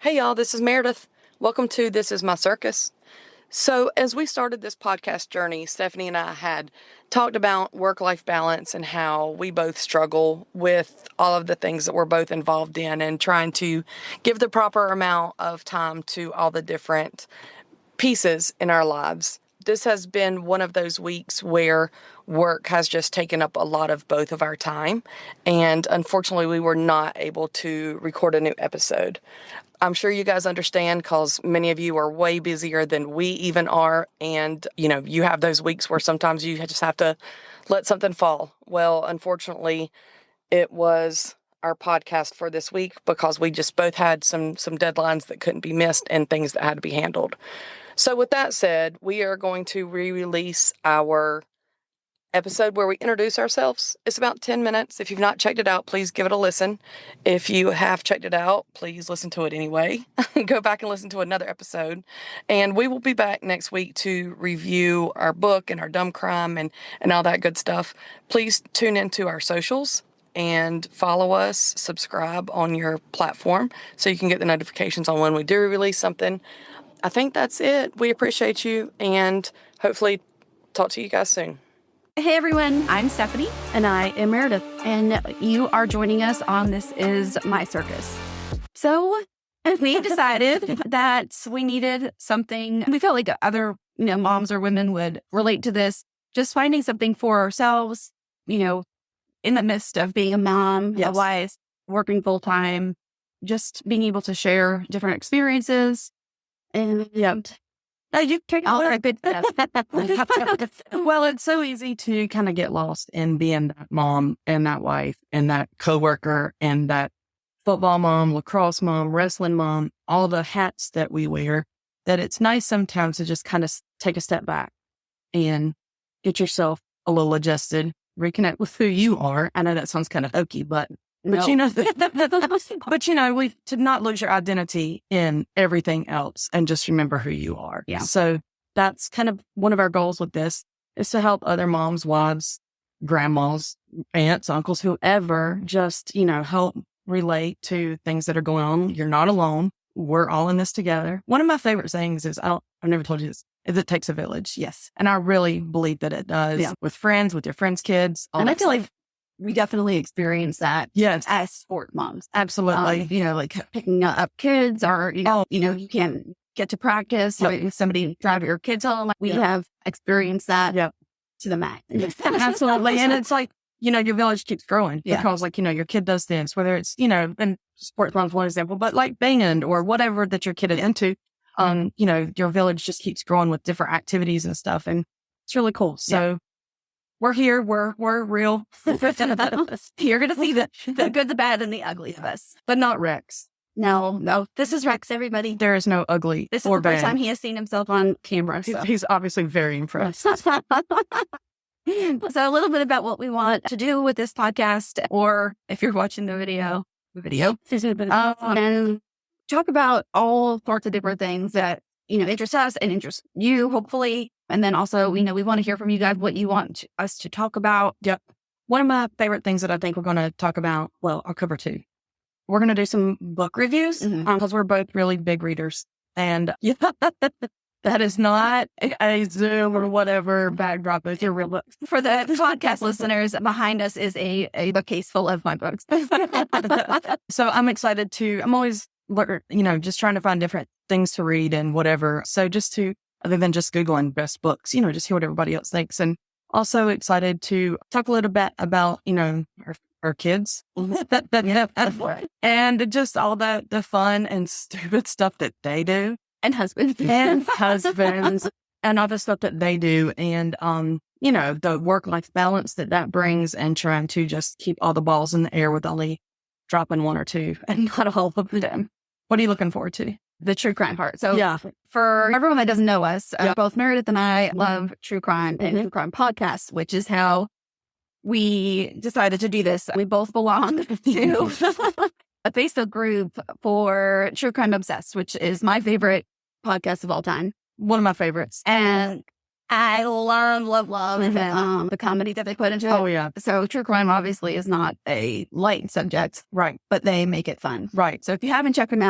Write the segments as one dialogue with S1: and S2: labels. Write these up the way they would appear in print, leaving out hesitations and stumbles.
S1: Hey y'all, this is Meredith. Welcome to This Is My Circus. So as we started this podcast journey, Stephanie and I had talked about work-life balance and how we both struggle with all of the things that we're both involved in and trying to give the proper amount of time to all the different pieces in our lives. This has been one of those weeks where work has just taken up a lot of both of our time, and unfortunately we were not able to record a new episode. I'm sure you guys understand because many of you are way busier than we even are, and you have those weeks where sometimes you just have to let something fall. Well, unfortunately, it was our podcast for this week because we just both had some deadlines that couldn't be missed and things that had to be handled. So with that said, we are going to re-release our episode where we introduce ourselves. It's about 10 minutes. If you've not checked it out, please give it a listen. If you have checked it out, please listen to it anyway. Go back and listen to another episode. And we will be back next week to review our book and our dumb crime and all that good stuff. Please tune into our socials and follow us, subscribe on your platform so you can get the notifications on when we do release something. I think that's it. We appreciate you and hopefully talk to you guys soon.
S2: Hey everyone, I'm Stephanie.
S3: And I am Meredith.
S2: And you are joining us on This Is My Circus. So we decided that we needed something. We felt like other moms or women would relate to this. Just finding something for ourselves, in the midst of being a mom,
S3: Yes.
S2: a wife, working full time, just being able to share different experiences. And
S3: No, you take
S2: all that good stuff.
S3: Well, it's so easy to kind of get lost in being that mom and that wife and that coworker and that football mom, lacrosse mom, wrestling mom, all the hats that we wear, that it's nice sometimes to just kind of take a step back and get yourself a little adjusted, reconnect with who you are. I know that sounds kind of hokey, but
S2: No.
S3: we to not lose your identity in everything else and just remember who you are.
S2: Yeah.
S3: So that's kind of one of our goals with this is to help other moms, wives, grandmas, aunts, uncles, whoever, just, help relate to things that are going on. You're not alone. We're all in this together. One of my favorite sayings is, I've never told you this, is it takes a village.
S2: Yes.
S3: And I really believe that it does with friends, with your friends' kids.
S2: And I feel like we definitely experience that as sport moms.
S3: Absolutely.
S2: Like picking up kids or, you can't get to practice, having somebody drive your kids home. We have experienced that to the max.
S3: Absolutely. And it's like, your village keeps growing because your kid does this, whether it's, and sports mom's one example, but like band or whatever that your kid is into, your village just keeps growing with different activities and stuff. And it's really cool. So we're here. We're real.
S2: You're going to see the good, the bad, and the ugly of us.
S3: But not Rex.
S2: No. This is Rex, everybody.
S3: There is no ugly
S2: This is
S3: or
S2: the first
S3: bad.
S2: time he has seen himself on camera. So.
S3: He's obviously very impressed.
S2: So a little bit about what we want to do with this podcast, or if you're watching the video, and talk about all sorts of different things that, interest us and interest you, hopefully. And then also, we want to hear from you guys what you want us to talk about.
S3: Yep. One of my favorite things that I think we're going to talk about, well, I'll cover two. We're going to do some book reviews because we're both really big readers. And that is not a Zoom or whatever backdrop. It's your real books.
S2: For the podcast listeners, behind us is a bookcase full of my books.
S3: So I'm excited I'm always, just trying to find different things to read and whatever. So other than just Googling best books, just hear what everybody else thinks. And also excited to talk a little bit about, our kids and just all the fun and stupid stuff that they do.
S2: And husbands.
S3: And all the stuff that they do. And, the work-life balance that brings and trying to just keep all the balls in the air with only dropping one or two and not all of them. What are you looking forward to?
S2: The true crime part. So for everyone that doesn't know us, both Meredith and I love true crime and true crime podcasts, which is how we decided to do this. We both belong to a Facebook group for True Crime Obsessed, which is my favorite podcast of all time.
S3: One of my favorites.
S2: And I love the comedy that they put into it.
S3: Oh, yeah.
S2: So true crime obviously is not a light subject,
S3: Right.
S2: but they make it fun.
S3: Right.
S2: So if you haven't checked them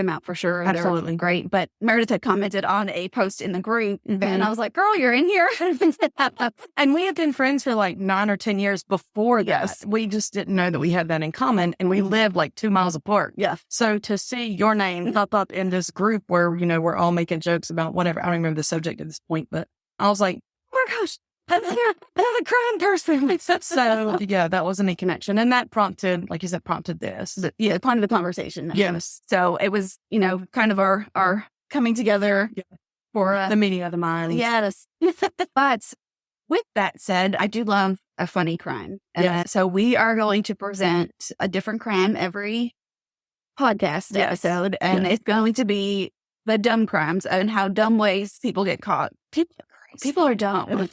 S2: out for sure.
S3: Absolutely.
S2: They're great. But Meredith had commented on a post in the group and I was like, girl, you're in here.
S3: And we had been friends for like 9 or 10 years before
S2: Yes.
S3: that. We just didn't know that we had that in common, and we lived like 2 miles apart.
S2: Yeah.
S3: So to see your name pop up in this group where, we're all making jokes about whatever, I don't remember the subject at this point, but I was like, oh my gosh, another crime person. So yeah, that was a neat connection. And that prompted, like you said, this.
S2: It prompted the conversation.
S3: Yes.
S2: So it was, kind of our coming together for
S3: The meeting of the minds.
S2: yes. But with that said, I do love a funny crime.
S3: Yes.
S2: So we are going to present a different crime every podcast episode. And it's going to be the dumb crimes and how dumb ways people get caught. People are dumb.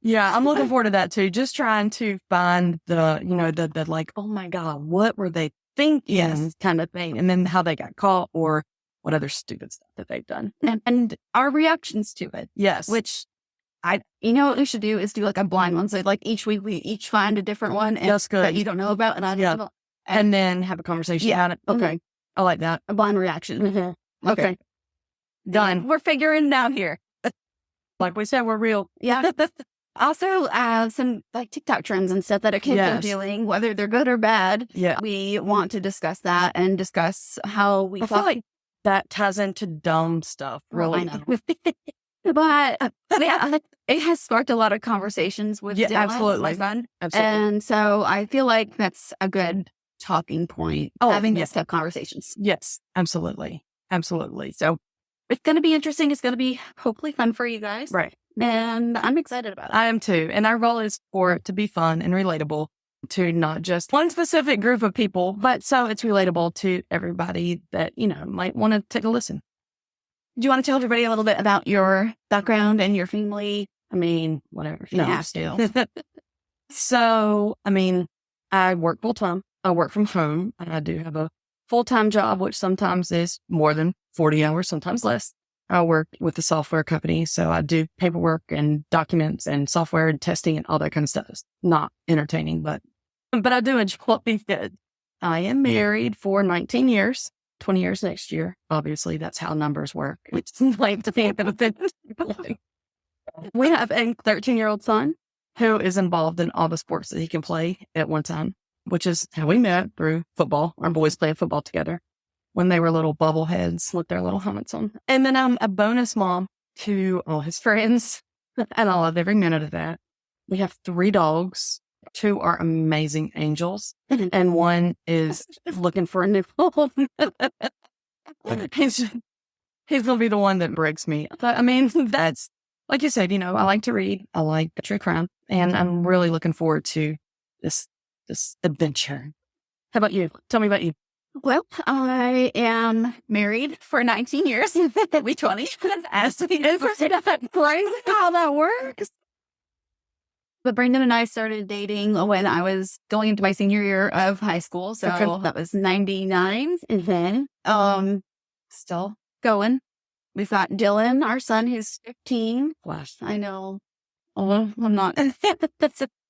S3: Yeah, I'm looking forward to that too. Just trying to find the like, oh my God, what were they thinking kind of thing. And then how they got caught or what other stupid stuff that they've done.
S2: and our reactions to it.
S3: Yes.
S2: Which what we should do is do like a blind one. So like each week we each find a different one
S3: That's good.
S2: that you don't know about and I don't know about.
S3: And then have a conversation about it. Okay. I like that.
S2: A blind reaction.
S3: Okay. Done.
S2: We're figuring it out here.
S3: Like we said, we're real.
S2: Yeah. Also, some like TikTok trends and stuff that our kids are doing, whether they're good or bad.
S3: Yeah.
S2: We want to discuss that and discuss how we
S3: I feel like that ties into dumb stuff, really.
S2: I know. But yeah, it has sparked a lot of conversations with Dylan,
S3: absolutely.
S2: my son.
S3: Absolutely.
S2: And so I feel like that's a good talking point. Having these tough conversations.
S3: Yes, absolutely. Absolutely.
S2: So it's going to be interesting. It's going to be hopefully fun for you guys.
S3: Right.
S2: And I'm excited about it.
S3: I am too. And our goal is for it to be fun and relatable to not just one specific group of people, but so it's relatable to everybody that, might want to take a listen.
S2: Do you want to tell everybody a little bit about your background and your family?
S3: I mean, whatever.
S2: No,
S3: still. So, I work full time. I work from home. And I do have a full-time job, which sometimes is more than 40 hours, sometimes less. I work with a software company, so I do paperwork and documents and software and testing and all that kind of stuff. It's not entertaining, but I do enjoy it. I am married for 19 years, 20 years next year. Obviously, that's how numbers work. It's like to think of it. We have a 13-year-old son who is involved in all the sports that he can play at one time, which is how we met, through football. Our boys played football together when they were little bubble heads with their little helmets on. And then I'm a bonus mom to all his friends, and I love every minute of that. We have 3 dogs. 2 are amazing angels, and 1 is looking for a new home. He's going to be the one that breaks me. But, that's, like you said, I like to read. I like true crime, and I'm really looking forward to this adventure. How about you? Tell me about you.
S2: Well, I am married for 19 years. We 20. As to be crazy how that works. But Brandon and I started dating when I was going into my senior year of high school. So that was 99. And then, still going. We've got Dylan, our son, who's 15.
S3: Gosh,
S2: I know. Oh, I'm not.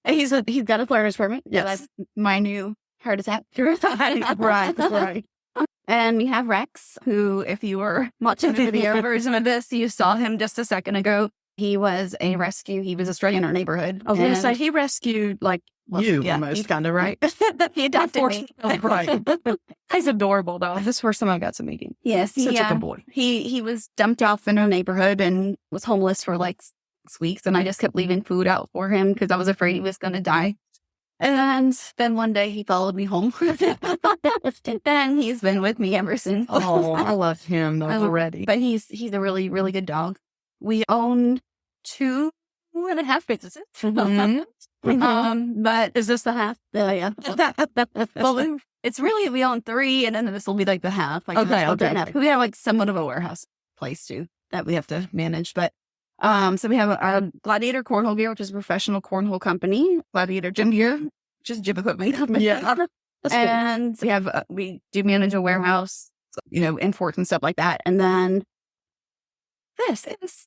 S2: He's got a learner's permit.
S3: Yes.
S2: That's my new heart attack.
S3: right.
S2: And we have Rex, who, if you were watching the video version of this, you saw him just a second ago. He was a rescue. He was a stray in our neighborhood.
S3: I was going to say, he rescued you almost, kind of, right?
S2: He adopted me.
S3: Right. He's adorable, though. This first time I got to meet him.
S2: Yes.
S3: Such a good boy.
S2: He was dumped off in our neighborhood and was homeless for 6 weeks. And I just kept leaving food out for him because I was afraid he was going to die. And then one day he followed me home. And he's been with me ever since.
S3: Oh, I love him already.
S2: But he's a really, really good dog. We own 2.5 businesses. But
S3: Is this the half?
S2: yeah. Well, it's really, we own 3, and then this will be the half.
S3: Okay.
S2: We have somewhat of a warehouse place too that we have to manage. But so we have a Gladiator Cornhole Gear, which is a professional cornhole company. Gladiator Gym Gear, which is gym equipment.
S3: Yeah.
S2: And we have we do manage a warehouse, imports and stuff like that. And then this.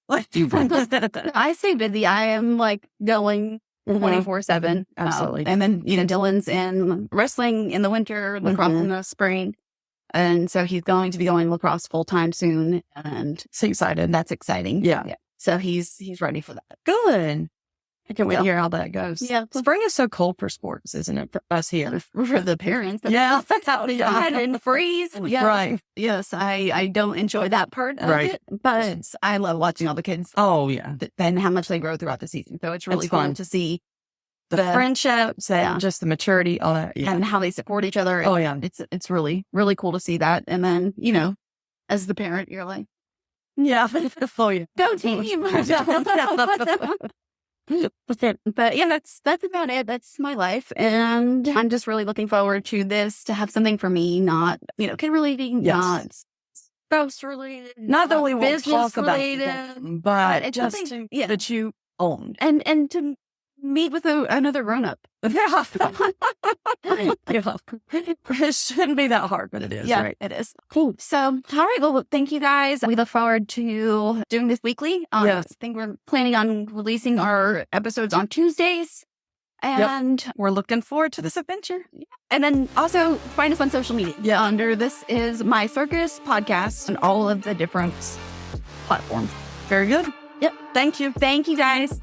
S2: I stay busy. I am like going 24/7.
S3: Absolutely.
S2: And then, Dylan's in wrestling in the winter, lacrosse in the spring. And so he's going to be going lacrosse full time soon. And
S3: So excited.
S2: that's exciting.
S3: Yeah.
S2: So he's ready for that.
S3: Good. I can't wait to hear how that goes.
S2: Yeah.
S3: Spring is so cold for sports, isn't it? For us here.
S2: For the parents.
S3: Yeah.
S2: That's how it is. And freeze. Yeah.
S3: Right.
S2: Yes. I don't enjoy that part of
S3: Right.
S2: it, but I love watching all the kids
S3: Oh, yeah.
S2: and how much they grow throughout the season. So it's really
S3: It's fun.
S2: fun to see
S3: The
S2: the
S3: friendships
S2: yeah.
S3: and just the maturity, all that. Yeah.
S2: and how they support each other.
S3: Oh, yeah.
S2: It's really, really cool to see that. And then, as the parent, you're like,
S3: Yeah. Oh, yeah.
S2: go team. But yeah, that's about it. That's my life. And I'm just really looking forward to this, to have something for me, not, kid relating,
S3: Yes.
S2: not spouse related,
S3: Not that we won't
S2: business
S3: talk about
S2: related,
S3: it, but
S2: it's
S3: just
S2: something- yeah.
S3: that you owned.
S2: and to meet with another grown up.
S3: Yeah. It shouldn't be that hard, but it is.
S2: Yeah,
S3: Right.
S2: it is. Cool. So, all right. Well, thank you guys. We look forward to doing this weekly.
S3: Yes.
S2: I think we're planning on releasing our episodes on Tuesdays. And
S3: We're looking forward to this adventure.
S2: and then also find us on social media.
S3: Yeah.
S2: Under This Is My Circus podcast and all of the different platforms.
S3: Very good.
S2: Yep.
S3: Thank you.
S2: Thank you guys.